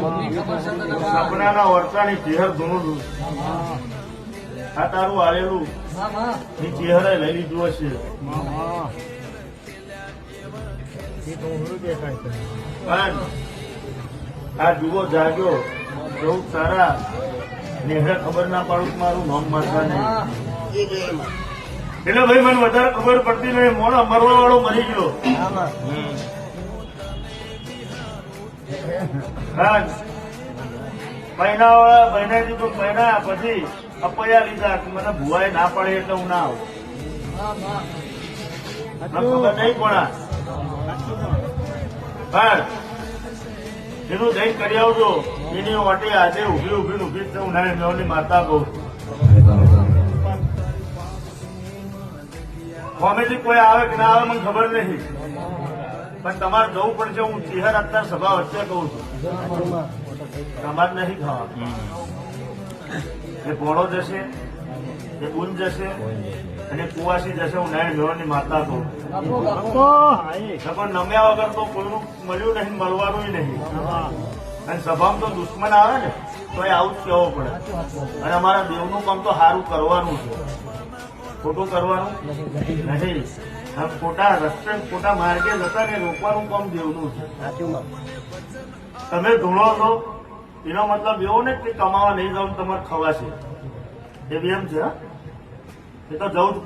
સપનાના વર્તાની ચેહર ધૂણું આ તારું આલેલું ની ચેહરે લઈ લીધું હશે. પણ આ જુઓ જાગ્યો બહુ સારા નેહરે ખબર ના પાડું મારું નામ મારતા નહીં. એટલે ભાઈ મને વધારે ખબર પડતી નહીં. મોડા મરવા વાળો મરી ગયો. પૈના વાળા પૈનાથી તો પૈના પછી અપયા લીધા. મને ભુવાએ ના પડે એટલે હું ના આવું. ખબર નહીં કોણા એનું જઈ કરી આવજો. એની વાટે આજે ઉભી ઉભી હું નાની માતા કહું. કોમેડી કોઈ આવે કે ના આવે મને ખબર નહીં, પણ તમારે જવું પડશે. હું ચિહર અત્યારે સભા વચ્ચે કહું છું, તમારે નહીં ખાવા. એ ભોળો જશે, એ બુન જશે અને કુવાસી જશે. હું નાની મેળવાની માતા કહું. પણ નમ્યા વગર તો કોઈનું મળ્યું નહીં, મળવાનું નહીં. અને સભામાં તો દુશ્મન આવે ને તો એ આવું જ કહેવો પડે. અને અમારા દેવનું કામ તો સારું કરવાનું છે, ખોટું કરવાનું નહીં. ખોટા રસ્તે ખોટા માર્ગે જતા ને રોકવાનું કામ દેવનું છે. તમે ધૂણો છો એનો મતલબ એવો ને કે કમાવા નહીં જાવ તમારે ખવાશે. એ બી એમ છે. એ તો જવું જ